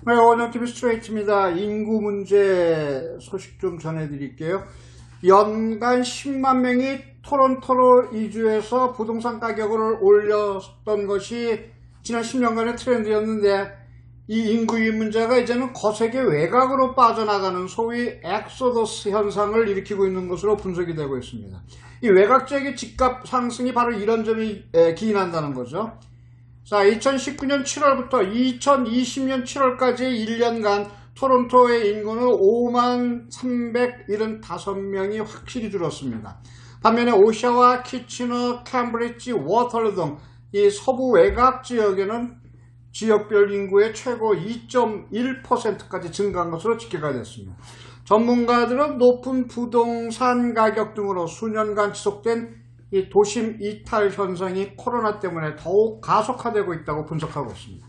네, 원영TV 스트레이트입니다. 인구 문제 소식 좀 전해드릴게요. 연간 10만 명이 토론토로 이주해서 부동산 가격을 올렸던 것이 지난 10년간의 트렌드였는데, 이 인구 유입 문제가 이제는 거세게 외곽으로 빠져나가는 소위 엑소더스 현상을 일으키고 있는 것으로 분석이 되고 있습니다. 이 외곽 지역의 집값 상승이 바로 이런 점이 기인한다는 거죠. 자, 2019년 7월부터 2020년 7월까지 1년간 토론토의 인구는 5만 375명이 확실히 줄었습니다. 반면에 오샤와, 키치너, 캠브리지, 워털루 등 이 서부 외곽 지역에는 지역별 인구의 최고 2.1%까지 증가한 것으로 집계가 됐습니다. 전문가들은 높은 부동산 가격 등으로 수년간 지속된 이 도심 이탈 현상이 코로나 때문에 더욱 가속화되고 있다고 분석하고 있습니다.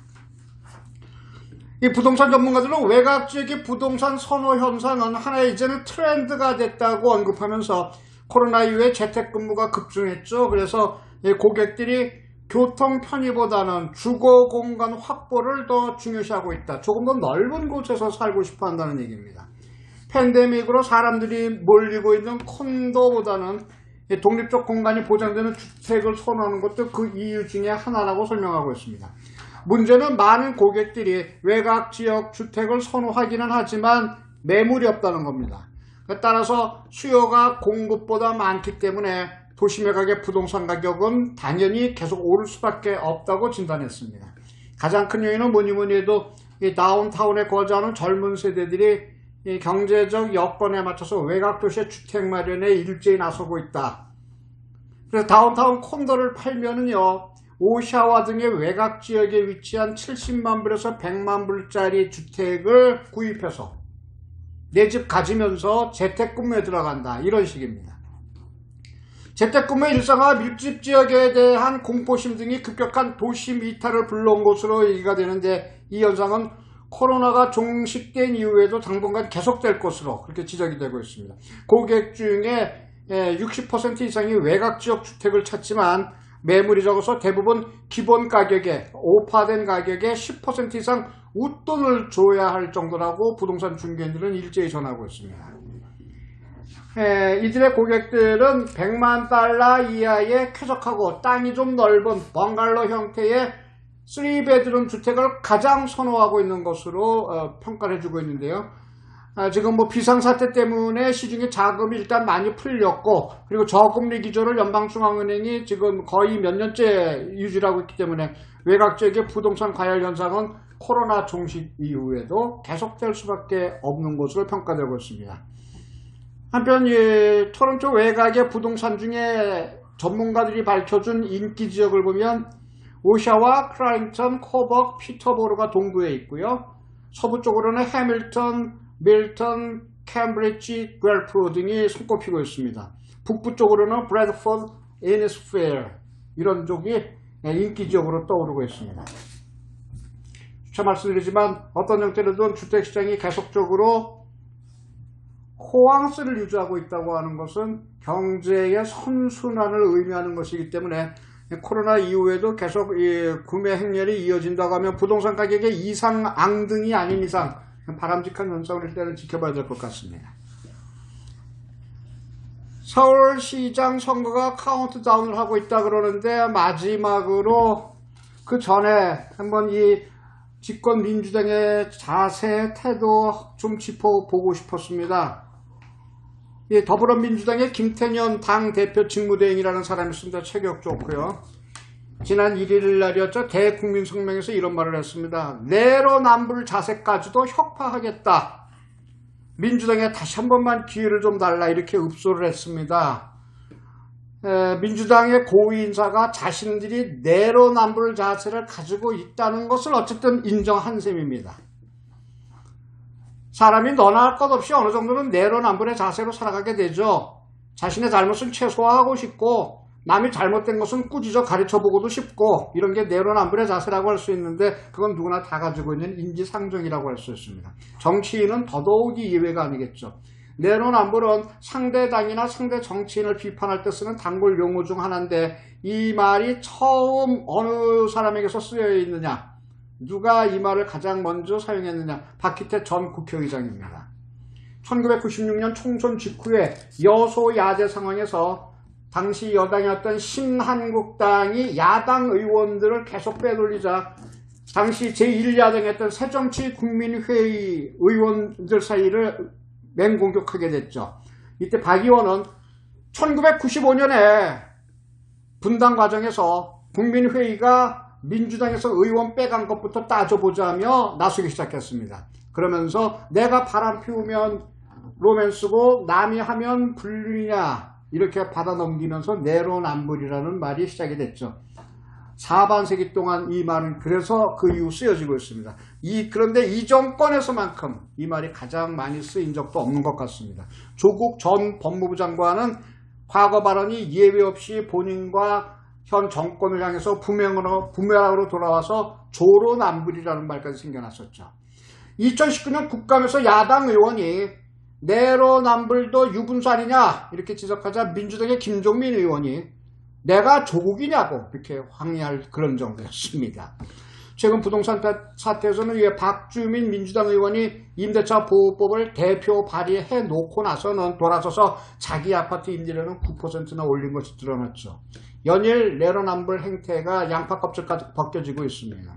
이 부동산 전문가들은 외곽 지역의 부동산 선호 현상은 하나의 이제는 트렌드가 됐다고 언급하면서 코로나 이후에 재택근무가 급증했죠. 그래서 고객들이 교통 편의보다는 주거 공간 확보를 더 중요시하고 있다. 조금 더 넓은 곳에서 살고 싶어 한다는 얘기입니다. 팬데믹으로 사람들이 몰리고 있는 콘도보다는 독립적 공간이 보장되는 주택을 선호하는 것도 그 이유 중에 하나라고 설명하고 있습니다. 문제는 많은 고객들이 외곽 지역 주택을 선호하기는 하지만 매물이 없다는 겁니다. 따라서 수요가 공급보다 많기 때문에 도심 외곽의 부동산 가격은 당연히 계속 오를 수밖에 없다고 진단했습니다. 가장 큰 요인은 뭐니 해도 이 다운타운에 거주하는 젊은 세대들이 이 경제적 여건에 맞춰서 외곽 도시의 주택 마련에 일제히 나서고 있다. 그래서 다운타운 콘도를 팔면은요, 오샤와 등의 외곽 지역에 위치한 70만 불에서 100만 불짜리 주택을 구입해서 내 집 가지면서 재택근무에 들어간다. 이런 식입니다. 재택근무의 일상화, 밀집 지역에 대한 공포심 등이 급격한 도심 이탈을 불러온 것으로 얘기가 되는데, 이 현상은 코로나가 종식된 이후에도 당분간 계속될 것으로 그렇게 지적이 되고 있습니다. 고객 중에 60% 이상이 외곽 지역 주택을 찾지만 매물이 적어서 대부분 기본 가격에, 오파된 가격에 10% 이상 웃돈을 줘야 할 정도라고 부동산 중개인들은 일제히 전하고 있습니다. 이들의 고객들은 100만 달러 이하의 쾌적하고 땅이 좀 넓은 벙갈로 형태의 3베드룸 주택을 가장 선호하고 있는 것으로 평가를 해주고 있는데요. 지금 비상사태 때문에 시중에 자금이 일단 많이 풀렸고, 그리고 저금리 기조를 연방중앙은행이 지금 거의 몇 년째 유지하고 있기 때문에 외곽 지역의 부동산 과열 현상은 코로나 종식 이후에도 계속될 수밖에 없는 것으로 평가되고 있습니다. 한편 토론토 외곽의 부동산 중에 전문가들이 밝혀준 인기 지역을 보면 오샤와, 크라잉턴, 코벅, 피터보로가 동부에 있고요. 서부 쪽으로는 해밀턴, 밀턴, 캠브리지, 웰프 등이 손꼽히고 있습니다. 북부 쪽으로는 브래드포드, 이니스페어 이런 쪽이 인기 지역으로 떠오르고 있습니다. 수차 말씀드리지만 어떤 형태로든 주택시장이 계속적으로 호황세를 유지하고 있다고 하는 것은 경제의 선순환을 의미하는 것이기 때문에 코로나 이후에도 계속 구매 행렬이 이어진다고 하면 부동산 가격의 이상 앙등이 아닌 이상 바람직한 현상을 일단은 지켜봐야 될 것 같습니다. 서울시장 선거가 카운트다운을 하고 있다 그러는데, 마지막으로 그 전에 한번 이 집권 민주당의 자세, 태도 좀 짚어보고 싶었습니다. 더불어민주당의 김태년 당대표 직무대행이라는 사람이 있습니다. 체격 좋고요. 지난 1일 날이었죠. 대국민성명에서 이런 말을 했습니다. 내로남불 자세까지도 혁파하겠다. 민주당에 다시 한 번만 기회를 좀 달라, 이렇게 읍소를 했습니다. 민주당의 고위 인사가 자신들이 내로남불 자세를 가지고 있다는 것을 어쨌든 인정한 셈입니다. 사람이 너나 할 것 없이 어느 정도는 내로남불의 자세로 살아가게 되죠. 자신의 잘못은 최소화하고 싶고, 남이 잘못된 것은 꾸짖어 가르쳐보고도 싶고, 이런 게 내로남불의 자세라고 할 수 있는데, 그건 누구나 다 가지고 있는 인지상정이라고 할 수 있습니다. 정치인은 더더욱이 예외가 아니겠죠. 내로남불은 상대 당이나 상대 정치인을 비판할 때 쓰는 단골 용어 중 하나인데, 이 말이 처음 어느 사람에게서 쓰여 있느냐, 누가 이 말을 가장 먼저 사용했느냐? 박희태 전 국회의장입니다. 1996년 총선 직후에 여소야대 상황에서 당시 여당이었던 신한국당이 야당 의원들을 계속 빼돌리자 당시 제1야당이었던 새정치국민회의 의원들 사이를 맹공격하게 됐죠. 이때 박 의원은 1995년에 분당 과정에서 국민회의가 민주당에서 의원 빼간 것부터 따져보자며 나서기 시작했습니다. 그러면서 내가 바람 피우면 로맨스고 남이 하면 불리냐 이렇게 받아넘기면서 내로남불이라는 말이 시작이 됐죠. 4반세기 동안 이 말은 그래서 그 이후 쓰여지고 있습니다. 그런데 이 정권에서만큼 이 말이 가장 많이 쓰인 적도 없는 것 같습니다. 조국 전 법무부 장관은 과거 발언이 예외 없이 본인과 현 정권을 향해서 부메랑으로 돌아와서 조로남불이라는 말까지 생겨났었죠. 2019년 국감에서 야당 의원이 내로남불도 유분수 아니냐 이렇게 지적하자 민주당의 김종민 의원이 내가 조국이냐고 이렇게 항의할 그런 정도였습니다. 최근 부동산 사태에서는 왜 박주민 민주당 의원이 임대차 보호법을 대표 발의해 놓고 나서는 돌아서서 자기 아파트 임대료는 9%나 올린 것이 드러났죠. 연일 내로남불 행태가 양파 껍질까지 벗겨지고 있습니다.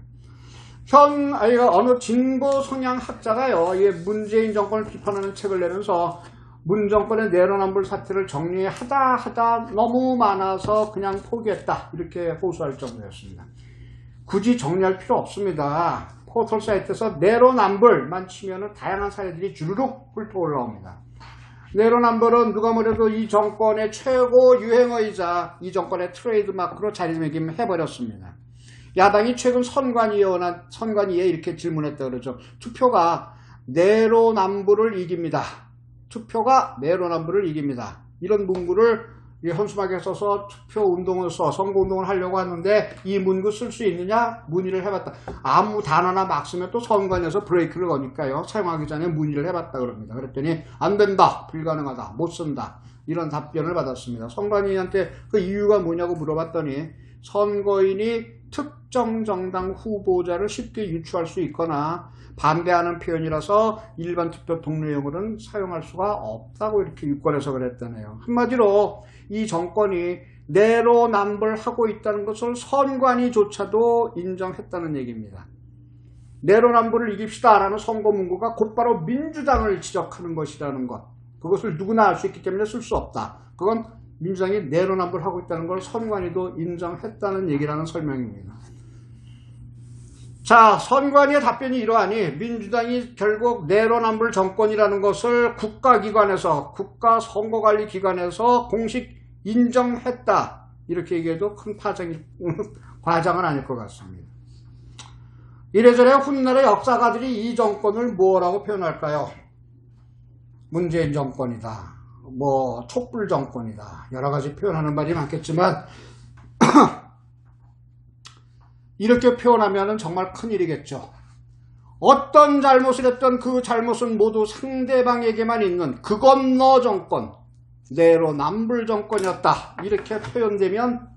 어느 진보 성향 학자가요, 문재인 정권을 비판하는 책을 내면서 문 정권의 내로남불 사태를 정리하다 너무 많아서 그냥 포기했다 이렇게 호소할 정도였습니다. 굳이 정리할 필요 없습니다. 포털 사이트에서 내로남불만 치면 다양한 사례들이 주르륵 훑어 올라옵니다. 내로남불은 누가 뭐래도 이 정권의 최고 유행어이자 이 정권의 트레이드마크로 자리매김해버렸습니다. 야당이 최근 선관위에 이렇게 질문했다 그러죠. 투표가 내로남불을 이깁니다. 투표가 내로남불을 이깁니다. 이런 문구를 현수막에 써서 선거운동을 하려고 하는데 이 문구 쓸 수 있느냐 문의를 해봤다. 아무 단어나 막 쓰면 또 선관위에서 브레이크를 거니까요. 사용하기 전에 문의를 해봤다 그럽니다. 그랬더니 안 된다, 불가능하다, 못 쓴다 이런 답변을 받았습니다. 선관위한테 그 이유가 뭐냐고 물어봤더니 선거인이 특정 정당 후보자를 쉽게 유추할 수 있거나 반대하는 표현이라서 일반 투표 동료용으로는 사용할 수가 없다고 이렇게 유권해서 그랬다네요. 한마디로 이 정권이 내로남불하고 있다는 것을 선관위조차도 인정했다는 얘기입니다. 내로남불을 이깁시다 라는 선거 문구가 곧바로 민주당을 지적하는 것이라는 것, 그것을 누구나 알 수 있기 때문에 쓸 수 없다. 그건 민주당이 내로남불하고 있다는 걸 선관위도 인정했다는 얘기라는 설명입니다. 자, 선관위의 답변이 이러하니 민주당이 결국 내로남불 정권이라는 것을 국가기관에서, 국가선거관리기관에서 공식 인정했다 이렇게 얘기해도 큰 과장은 아닐 것 같습니다. 이래저래 훗날의 역사가들이 이 정권을 뭐라고 표현할까요? 문재인 정권이다, 촛불 정권이다, 여러가지 표현하는 말이 많겠지만 이렇게 표현하면 정말 큰일이겠죠. 어떤 잘못을 했던 그 잘못은 모두 상대방에게만 있는 그 건너 정권, 내로남불 정권이었다 이렇게 표현되면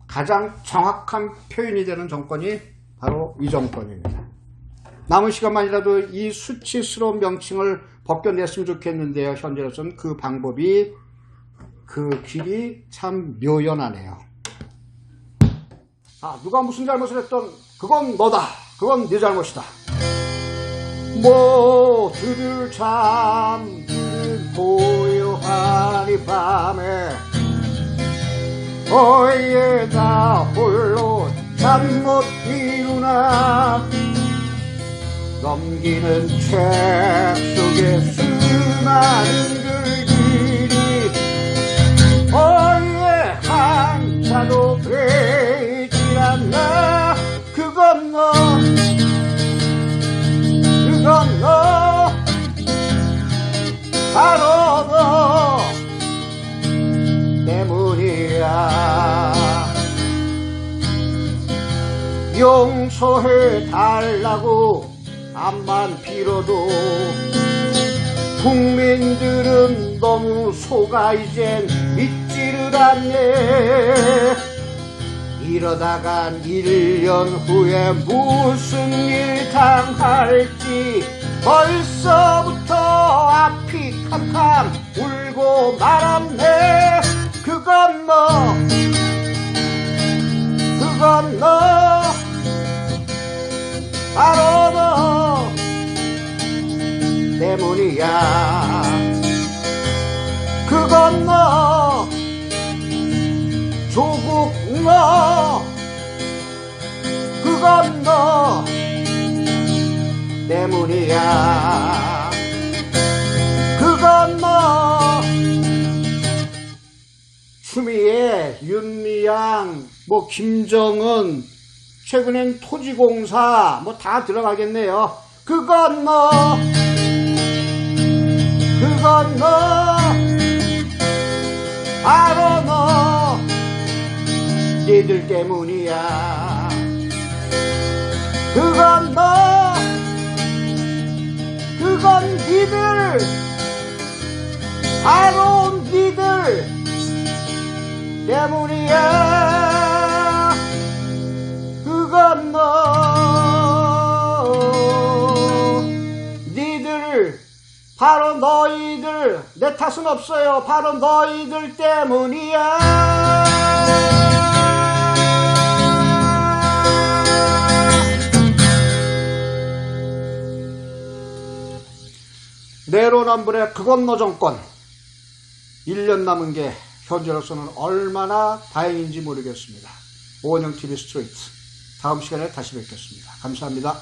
가장 정확한 표현이 되는 정권이 바로 이 정권입니다. 남은 시간만이라도 이 수치스러운 명칭을 벗겨냈으면 좋겠는데요. 현재로서는 그 방법이, 그 길이 참 묘연하네요. 누가 무슨 잘못을 했던 그건 너다, 그건 네 잘못이다. 모두들 잠든 고요한 이 밤에 어예다 홀로 잠 못 이루나 넘기는 책 속에 수많은 글들이 어예 한자도 되지 않나. 그건 너 바로 너 때문이야. 용서해 달라고 앞만 빌어도 국민들은 너무 속아 이젠 믿지를 않네. 이러다간 1년 후에 무슨 일 당할지 벌써부터 앞이 캄캄 울고 말았네. 그건 너 바로 너 때문이야. 그건 너 조국 너 그건 너 때문이야. 그건 너 추미애, 윤미향, 김정은, 최근엔 토지공사 다 들어가겠네요. 그건 너 바로 너 니들 때문이야. 그건 니들 바로 니들 때문이야. 그건 니들 바로 너희들 내 탓은 없어요. 바로 너희들 때문이야. 내로남불의 그건 너 정권 1년 남은 게 현재로서는 얼마나 다행인지 모르겠습니다. 오원영TV 스트레이트 다음 시간에 다시 뵙겠습니다. 감사합니다.